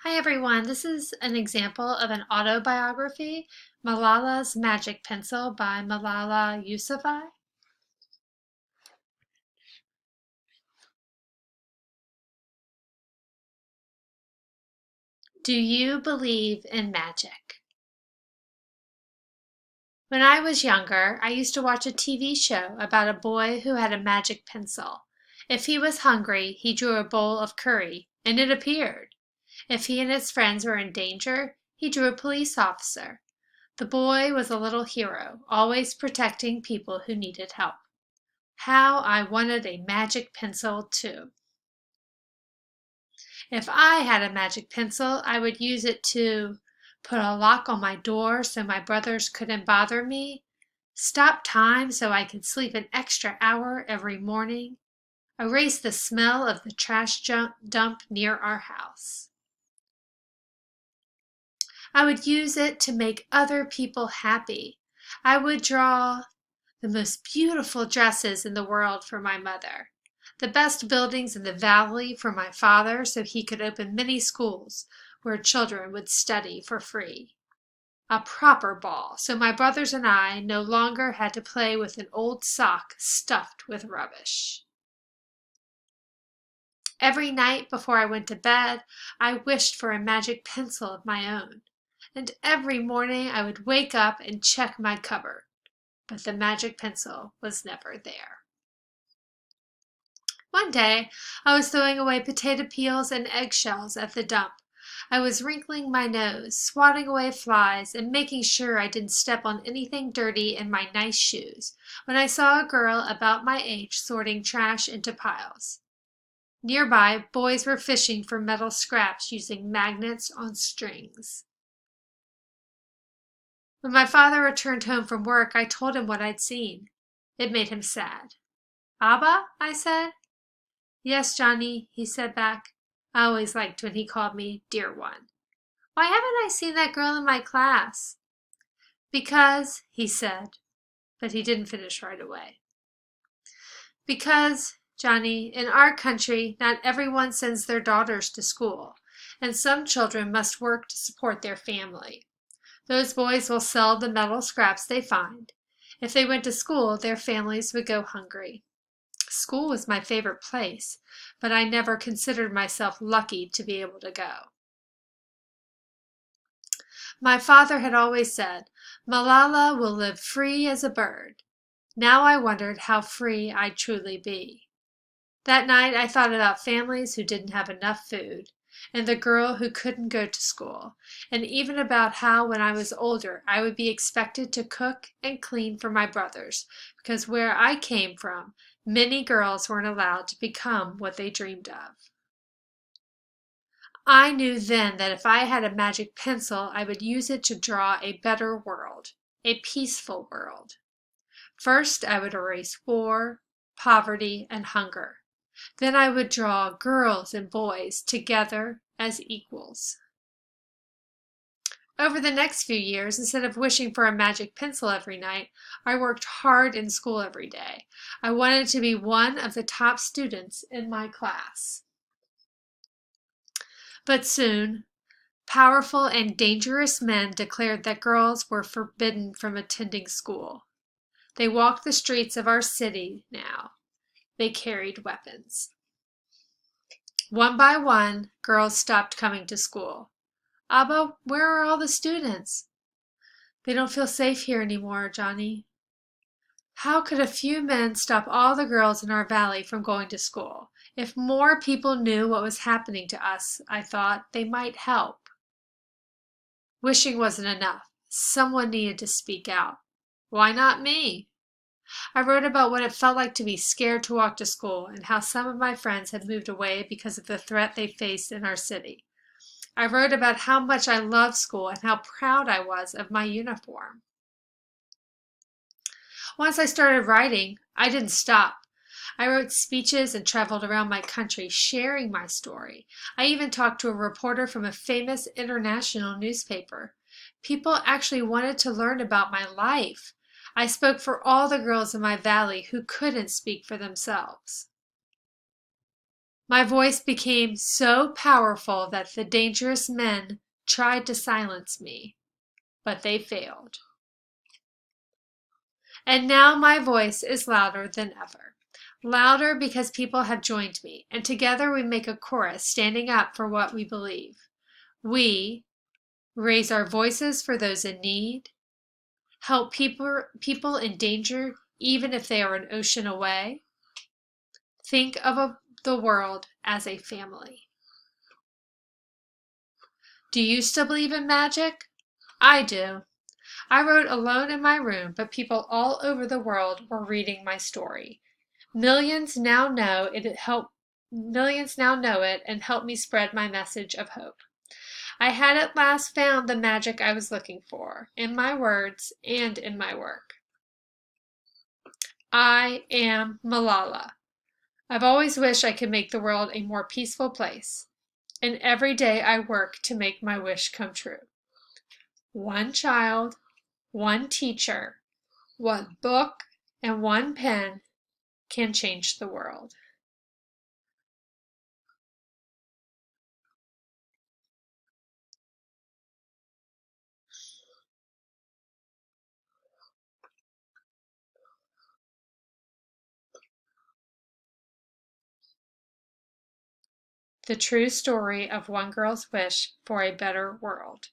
Hi everyone, this is an example of an autobiography, Malala's Magic Pencil by Malala Yousafzai. Do you believe in magic? When I was younger, I used to watch a TV show about a boy who had a magic pencil. If he was hungry, he drew a bowl of curry, and it appeared. If he and his friends were in danger, he drew a police officer. The boy was a little hero, always protecting people who needed help. How I wanted a magic pencil too. If I had a magic pencil, I would use it to put a lock on my door so my brothers couldn't bother me, stop time so I could sleep an extra hour every morning, erase the smell of the trash dump near our house. I would use it to make other people happy. I would draw the most beautiful dresses in the world for my mother, the best buildings in the valley for my father so he could open many schools where children would study for free, a proper ball so my brothers and I no longer had to play with an old sock stuffed with rubbish. Every night before I went to bed, I wished for a magic pencil of my own, and every morning I would wake up and check my cupboard, but the magic pencil was never there. One day, I was throwing away potato peels and eggshells at the dump. I was wrinkling my nose, swatting away flies, and making sure I didn't step on anything dirty in my nice shoes, when I saw a girl about my age sorting trash into piles. Nearby, boys were fishing for metal scraps using magnets on strings. When my father returned home from work, I told him what I'd seen. It made him sad. "Abba?" I said. "Yes, Johnny," he said back. I always liked when he called me "dear one." "Why haven't I seen that girl in my class?" "Because," he said, but he didn't finish right away. "Because, Johnny, in our country, not everyone sends their daughters to school, and some children must work to support their family. Those boys will sell the metal scraps they find. If they went to school, their families would go hungry. School was my favorite place, but I never considered myself lucky to be able to go." My father had always said, "Malala will live free as a bird." Now I wondered how free I'd truly be. That night I thought about families who didn't have enough food, and the girl who couldn't go to school, and even about how when I was older I would be expected to cook and clean for my brothers, because where I came from, many girls weren't allowed to become what they dreamed of. I knew then that if I had a magic pencil, I would use it to draw a better world, a peaceful world. First, I would erase war, poverty, and hunger. Then I would draw girls and boys together as equals. Over the next few years, instead of wishing for a magic pencil every night, I worked hard in school every day. I wanted to be one of the top students in my class. But soon, powerful and dangerous men declared that girls were forbidden from attending school. They walked the streets of our city now. They carried weapons. One by one, girls stopped coming to school. "Abba, where are all the students?" "They don't feel safe here anymore, Johnny." How could a few men stop all the girls in our valley from going to school? If more people knew what was happening to us, I thought, they might help. Wishing wasn't enough. Someone needed to speak out. Why not me? I wrote about what it felt like to be scared to walk to school and how some of my friends had moved away because of the threat they faced in our city. I wrote about how much I loved school and how proud I was of my uniform. Once I started writing, I didn't stop. I wrote speeches and traveled around my country sharing my story. I even talked to a reporter from a famous international newspaper. People actually wanted to learn about my life. I spoke for all the girls in my valley who couldn't speak for themselves. My voice became so powerful that the dangerous men tried to silence me, but they failed. And now my voice is louder than ever. Louder because people have joined me, and together we make a chorus standing up for what we believe. We raise our voices for those in need, help people in danger even if they are an ocean away. Think of the world as a family. Do you still believe in magic? I do. I wrote alone in my room, but people all over the world were reading my story. Millions now know it and help me spread my message of hope. I had at last found the magic I was looking for, in my words and in my work. I am Malala. I've always wished I could make the world a more peaceful place, and every day I work to make my wish come true. One child, one teacher, one book, and one pen can change the world. The true story of one girl's wish for a better world.